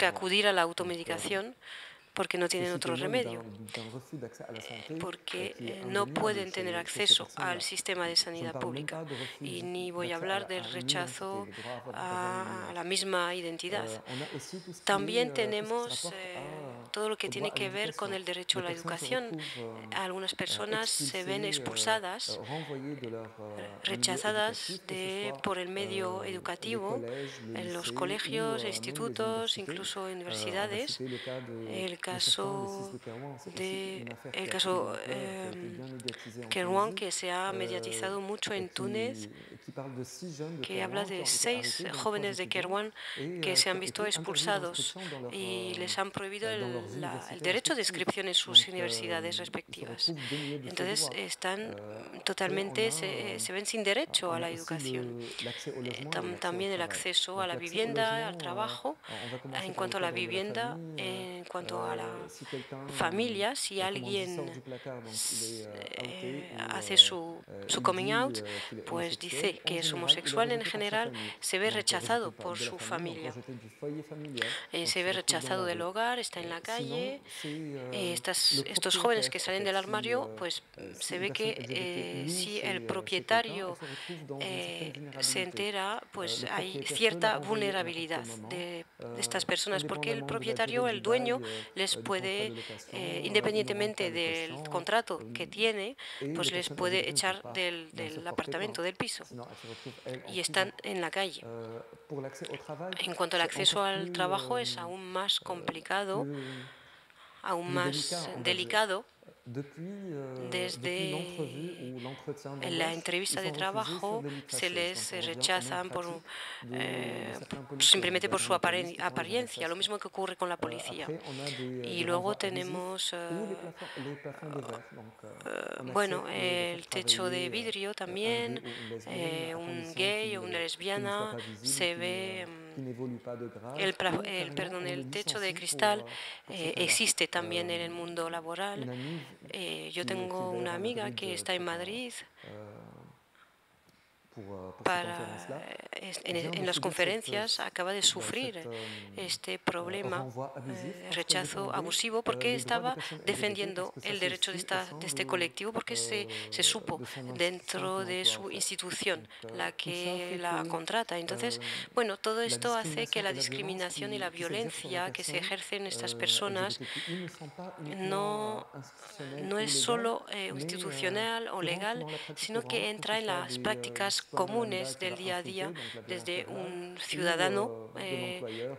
acudir a la automedicación porque no tienen otro remedio, porque no pueden tener acceso al sistema de sanidad pública. Y ni voy a hablar del rechazo a la misma identidad. También tenemos todo lo que tiene que ver con el derecho a la educación. Algunas personas se ven expulsadas, rechazadas por el medio educativo, en los colegios, institutos, incluso universidades. El caso Kerouan, que se ha mediatizado mucho en Túnez, que habla de 6 jóvenes de Kerouan que se han visto expulsados y les han prohibido el derecho de inscripción en sus universidades respectivas. Entonces, están totalmente, se ven sin derecho a la educación. También el acceso a la vivienda, al trabajo. En cuanto a la vivienda, en cuanto a la familia, si alguien hace su coming out, pues dice que es homosexual, en general se ve rechazado por su familia. Se ve rechazado del hogar, está en la calle. Estos jóvenes que salen del armario, pues se ve que si el propietario se entera, pues hay cierta vulnerabilidad de estas personas, porque el propietario, el dueño, les puede, independientemente del contrato que tiene, pues les puede echar del apartamento, del piso, y están en la calle. En cuanto al acceso al trabajo, es aún más complicado, aún más delicado. Desde la entrevista de trabajo se les rechazan simplemente por su apariencia, lo mismo que ocurre con la policía. Y luego tenemos el techo de vidrio también. Un gay o una lesbiana se ve el techo de cristal existe también en el mundo laboral. Yo tengo una amiga que está en Madrid en las conferencias, acaba de sufrir este problema, rechazo abusivo, porque estaba defendiendo el derecho de este colectivo, porque se supo dentro de su institución, la que la contrata. Entonces, bueno, todo esto hace que la discriminación y la violencia que se ejercen estas personas no es solo institucional o legal, sino que entra en las prácticas comunes del día a día, desde un ciudadano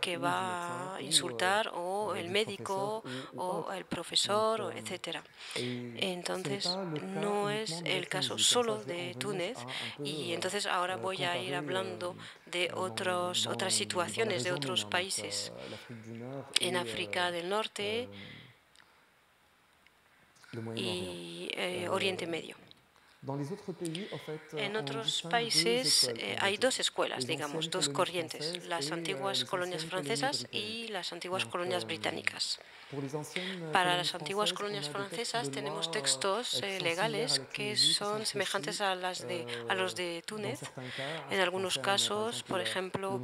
que va a insultar, o el médico, o el profesor, etc. Entonces, no es el caso solo de Túnez, y entonces ahora voy a ir hablando de otras situaciones de otros países en África del Norte y Oriente Medio. En otros países hay dos escuelas, digamos, dos corrientes, las antiguas colonias francesas y las antiguas colonias británicas. Para las antiguas colonias francesas tenemos textos legales que son semejantes a los de Túnez. En algunos casos, por ejemplo,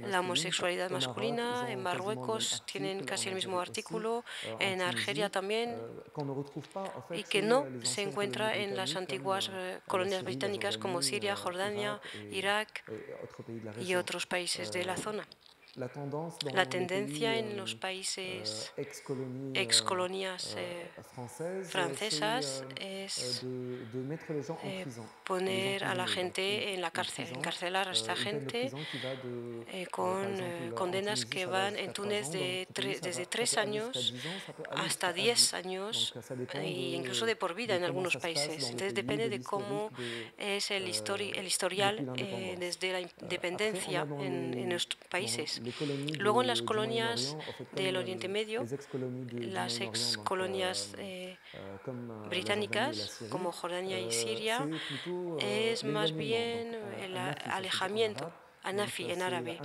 la homosexualidad masculina, en Marruecos tienen casi el mismo artículo, en Argelia también, y que no se encuentra en las antiguas colonias británicas como Siria, Jordania, Irak y otros países de la zona. La tendencia en los países excolonias francesas es poner a la gente en la cárcel, encarcelar a esta gente con condenas que van en Túnez desde 3 años hasta 10 años e incluso de por vida en algunos países. Entonces depende de cómo es el historial desde la independencia en los países. Luego, en las colonias del Oriente Medio, las excolonias británicas, como Jordania y Siria, es más bien el alejamiento Anafi en árabe,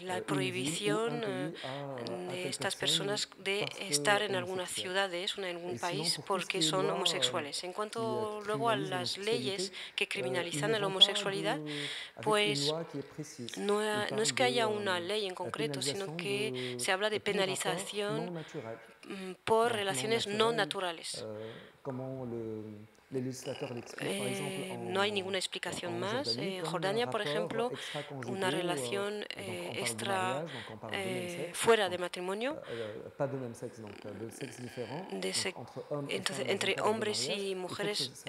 la prohibición de estas personas de estar en algunas ciudades o en algún país porque son homosexuales. En cuanto luego a las leyes que criminalizan la homosexualidad, pues no es que haya una ley en concreto, sino que se habla de penalización por relaciones no naturales. No hay ninguna explicación más. En Jordania, por ejemplo, una relación fuera de matrimonio, entonces, entre hombres y mujeres,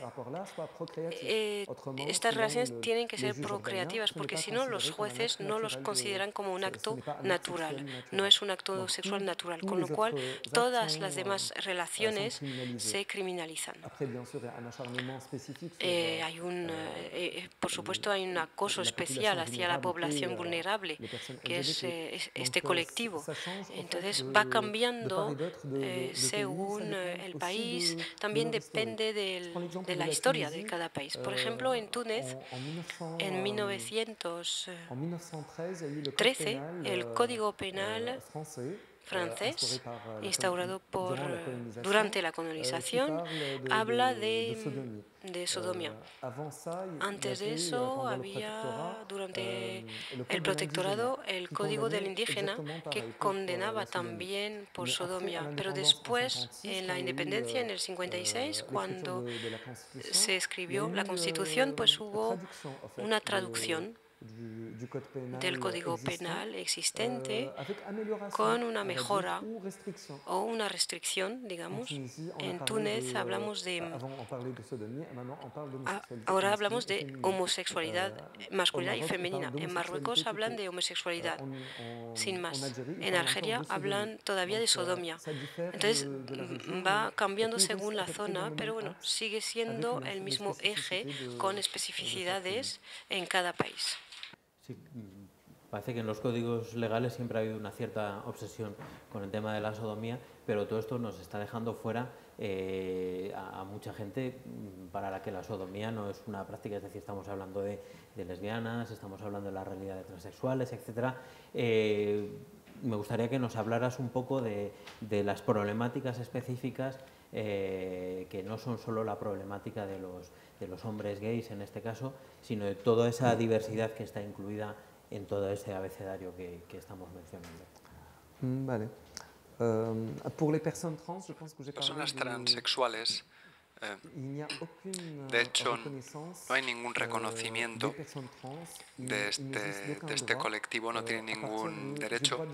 estas relaciones tienen que ser procreativas, porque si no, los jueces no los consideran como un acto natural, no es un acto sexual natural, con lo cual todas las demás relaciones se criminalizan. Por supuesto, hay un acoso especial hacia la población vulnerable, que es este colectivo. Entonces, va cambiando según el país, también depende de la historia de cada país. Por ejemplo, en Túnez, en 1913, el Código Penal francés, instaurado durante la colonización, habla de sodomía. Antes de eso había, durante el protectorado, el Código del Indígena que condenaba también por sodomía. Pero después, en la independencia, en el 56, cuando se escribió la Constitución, pues hubo una traducción del Código Penal existente con una mejora o una restricción, digamos. En Túnez hablamos ahora hablamos de homosexualidad masculina y femenina. En Marruecos hablan de homosexualidad, sin más. En Argelia hablan todavía de sodomía. Entonces va cambiando según la zona, pero bueno, sigue siendo el mismo eje con especificidades en cada país. Sí, parece que en los códigos legales siempre ha habido una cierta obsesión con el tema de la sodomía, pero todo esto nos está dejando fuera a mucha gente para la que la sodomía no es una práctica, es decir, estamos hablando de lesbianas, estamos hablando de la realidad de transexuales, etc. Me gustaría que nos hablaras un poco de las problemáticas específicas que no son solo la problemática de los hombres gays en este caso, sino de toda esa diversidad que está incluida en todo ese abecedario que estamos mencionando. Vale. Personas transexuales, de hecho, no hay ningún reconocimiento de este colectivo, no tienen ningún derecho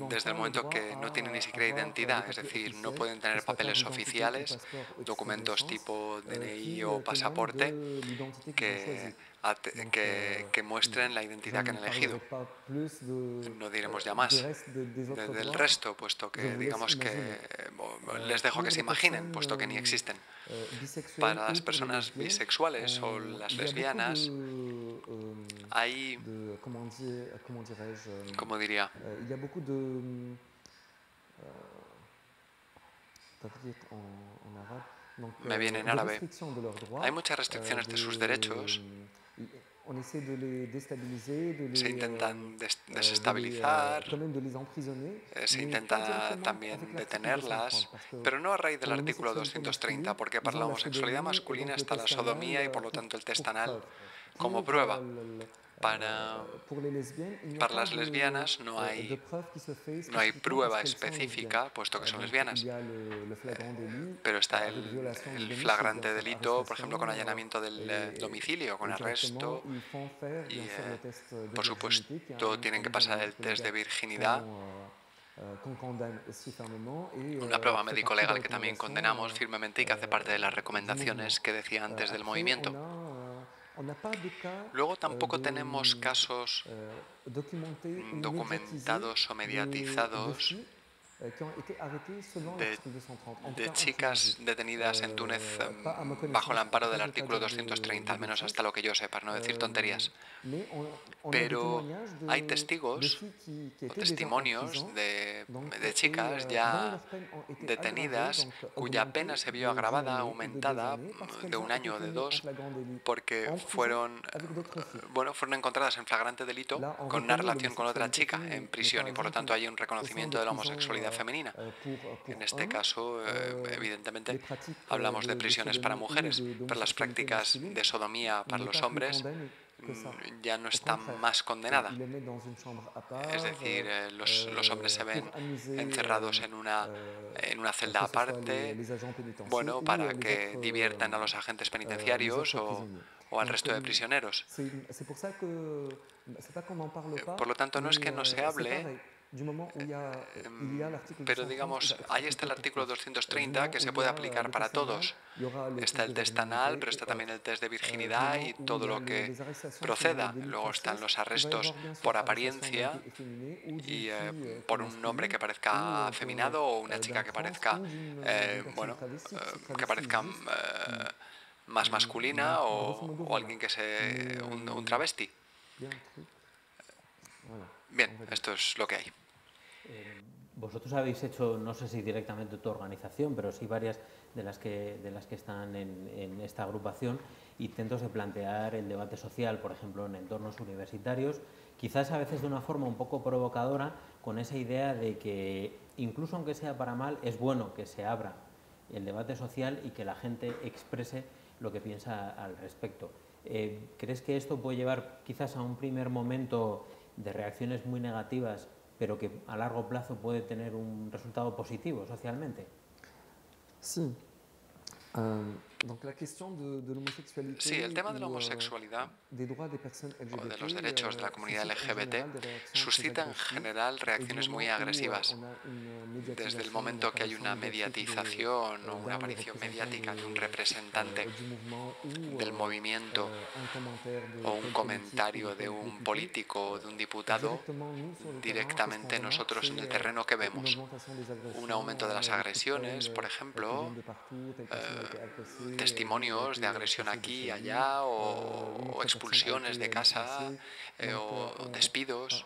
desde el momento que no tienen ni siquiera identidad, es decir, no pueden tener papeles oficiales, documentos tipo DNI o pasaporte que muestren la identidad que han elegido. No diremos ya más del resto, puesto que digamos que les dejo que se imaginen, puesto que ni existen. Para las personas bisexuales o las lesbianas hay, ¿cómo diría? Me viene en árabe. Hay muchas restricciones de sus derechos. Se intentan desestabilizar, se intenta también detenerlas, pero no a raíz del artículo 230, porque para la homosexualidad masculina está la sodomía y por lo tanto el test anal como prueba. Para las lesbianas no hay prueba específica, puesto que son lesbianas, pero está el flagrante delito, por ejemplo, con allanamiento del domicilio, con arresto, y por supuesto tienen que pasar el test de virginidad, una prueba médico-legal que también condenamos firmemente y que hace parte de las recomendaciones que decía antes del movimiento. Luego tampoco tenemos casos documentados o mediatizados de chicas detenidas en Túnez bajo el amparo del artículo 230, al menos hasta lo que yo sepa, no decir tonterías. Pero hay testigos o testimonios de chicas ya detenidas cuya pena se vio agravada, aumentada de 1 año o de 2, porque fueron encontradas en flagrante delito con una relación con otra chica en prisión y por lo tanto hay un reconocimiento de la homosexualidad femenina. En este caso, evidentemente, hablamos de prisiones para mujeres, pero las prácticas de sodomía para los hombres ya no está más condenada. Es decir, los hombres se ven encerrados en una celda aparte, para que diviertan a los agentes penitenciarios o al resto de prisioneros. Por lo tanto, no es que no se hable, pero digamos, ahí está el artículo 230 que se puede aplicar para todos. Está el test anal, pero está también el test de virginidad y todo lo que proceda. Luego están los arrestos por apariencia y por un hombre que parezca afeminado o una chica que parezca, más masculina o alguien que sea un travesti. Bien, esto es lo que hay. Vosotros habéis hecho, no sé si directamente tu organización, pero sí varias de las que están en esta agrupación, intentos de plantear el debate social, por ejemplo, en entornos universitarios, quizás a veces de una forma un poco provocadora, con esa idea de que, incluso aunque sea para mal, es bueno que se abra el debate social y que la gente exprese lo que piensa al respecto. ¿Crees que esto puede llevar quizás a un primer momento de reacciones muy negativas, pero que a largo plazo puede tener un resultado positivo socialmente? Sí. Sí, el tema de la homosexualidad o de los derechos de la comunidad LGBT suscita en general reacciones muy agresivas. Desde el momento que hay una mediatización o una aparición mediática de un representante del movimiento o un comentario de un político o de un diputado, directamente nosotros en el terreno ¿qué vemos? Un aumento de las agresiones, por ejemplo, testimonios de agresión aquí y allá o expulsiones de casa o despidos.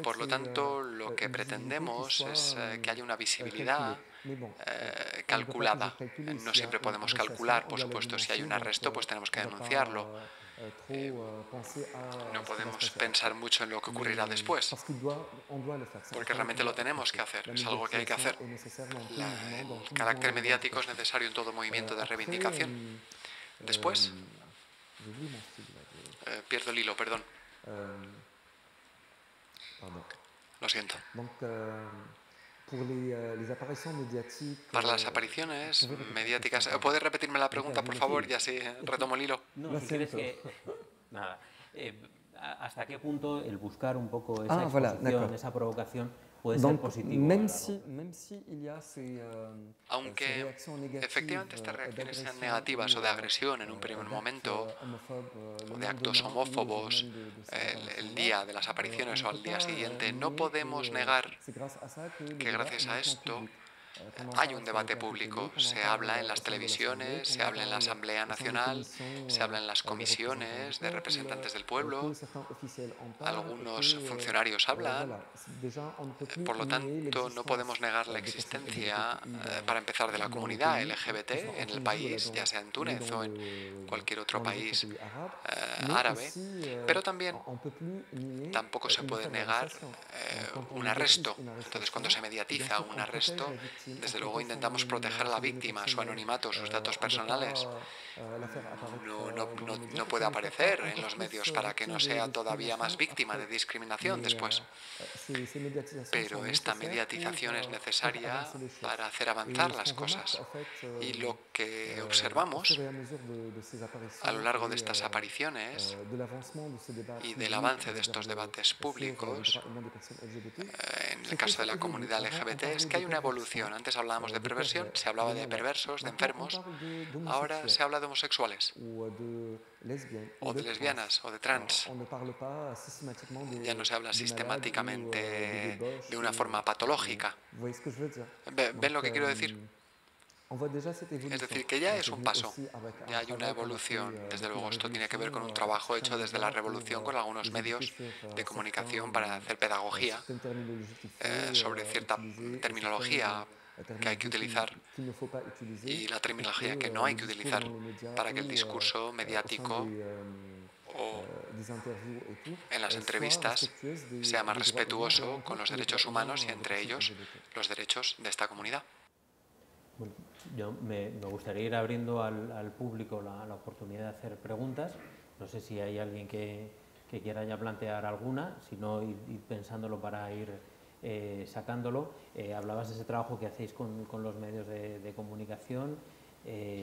Por lo tanto, lo que pretendemos es que haya una visibilidad calculada. No siempre podemos calcular, por supuesto, si hay un arresto, pues tenemos que denunciarlo. No podemos pensar mucho en lo que ocurrirá después, porque realmente lo tenemos que hacer, es algo que hay que hacer. El carácter mediático es necesario en todo movimiento de reivindicación. Después, pierdo el hilo, perdón. Lo siento. Para las apariciones mediáticas, ¿puedes repetirme la pregunta, por favor? Y así retomo el hilo. No, si quieres que... Nada. ¿Hasta qué punto el buscar un poco esa exposición, esa provocación, puede ser positivo? Aunque efectivamente estas reacciones sean negativas o de agresión en un primer momento, o de actos homófobos el día de las apariciones o al día siguiente, no podemos negar que gracias a esto hay un debate público, se habla en las televisiones, se habla en la Asamblea Nacional, se habla en las comisiones de representantes del pueblo, algunos funcionarios hablan, por lo tanto no podemos negar la existencia, para empezar, de la comunidad LGBT en el país, ya sea en Túnez o en cualquier otro país árabe, pero también tampoco se puede negar un arresto. Entonces, cuando se mediatiza un arresto, desde luego intentamos proteger a la víctima, su anonimato, sus datos personales. No puede aparecer en los medios para que no sea todavía más víctima de discriminación después. Pero esta mediatización es necesaria para hacer avanzar las cosas. Y lo que observamos a lo largo de estas apariciones y del avance de estos debates públicos, en el caso de la comunidad LGBT, es que hay una evolución. Bueno, antes hablábamos de perversión, se hablaba de perversos, de enfermos, ahora se habla de homosexuales, o de lesbianas, o de trans. Ya no se habla sistemáticamente de una forma patológica. ¿Ven lo que quiero decir? Es decir, que ya es un paso, ya hay una evolución. Desde luego, esto tiene que ver con un trabajo hecho desde la revolución con algunos medios de comunicación para hacer pedagogía sobre cierta terminología que hay que utilizar y la terminología que no hay que utilizar para que el discurso mediático o en las entrevistas sea más respetuoso con los derechos humanos y entre ellos los derechos de esta comunidad. Bueno, yo me gustaría ir abriendo al público la oportunidad de hacer preguntas. No sé si hay alguien que quiera ya plantear alguna, si no, ir pensándolo para ir sacándolo. Hablabas de ese trabajo que hacéis con los medios de comunicación.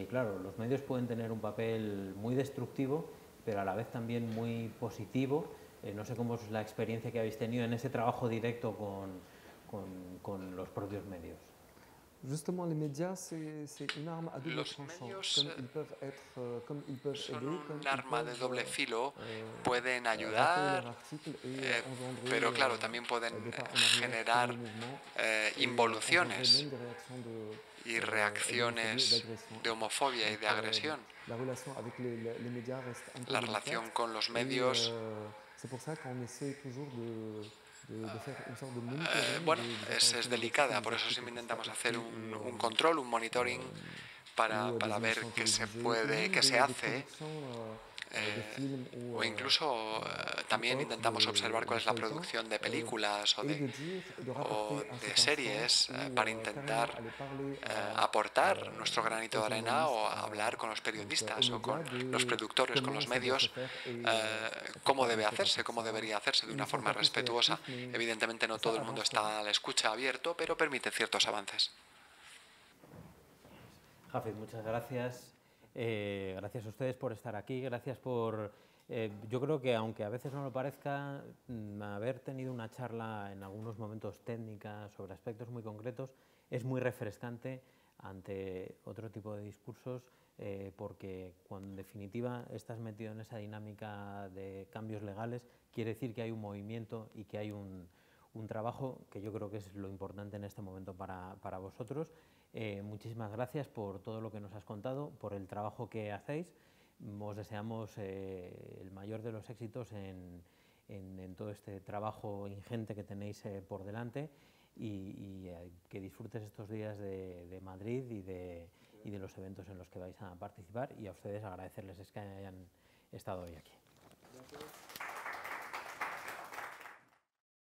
Claro, los medios pueden tener un papel muy destructivo, pero a la vez también muy positivo. No sé cómo es la experiencia que habéis tenido en ese trabajo directo con los propios medios. Justement, les médias, c'est une arme à double tranchant. Comme ils peuvent son un arma de doble filo, pueden ayudar, pero claro, también pueden generar involuciones y reacciones de homofobia y de agresión. La relación con los medios bueno, es delicada, por eso siempre intentamos hacer un control, un monitoring para ver qué se hace, o incluso también intentamos observar cuál es la producción de películas o de series para intentar aportar nuestro granito de arena o hablar con los periodistas o con los productores, con los medios, cómo debe hacerse, cómo debería hacerse de una forma respetuosa. Evidentemente no todo el mundo está a la escucha abierto, pero permite ciertos avances. Jafet, muchas gracias. Gracias a ustedes por estar aquí, gracias por... yo creo que, aunque a veces no lo parezca, haber tenido una charla en algunos momentos técnica sobre aspectos muy concretos es muy refrescante ante otro tipo de discursos, porque cuando en definitiva estás metido en esa dinámica de cambios legales, quiere decir que hay un movimiento y que hay un trabajo que yo creo que es lo importante en este momento para vosotros. Muchísimas gracias por todo lo que nos has contado, por el trabajo que hacéis. Os deseamos el mayor de los éxitos en todo este trabajo ingente que tenéis por delante y que disfrutes estos días de Madrid y de los eventos en los que vais a participar, y a ustedes agradecerles que hayan estado hoy aquí. Gracias.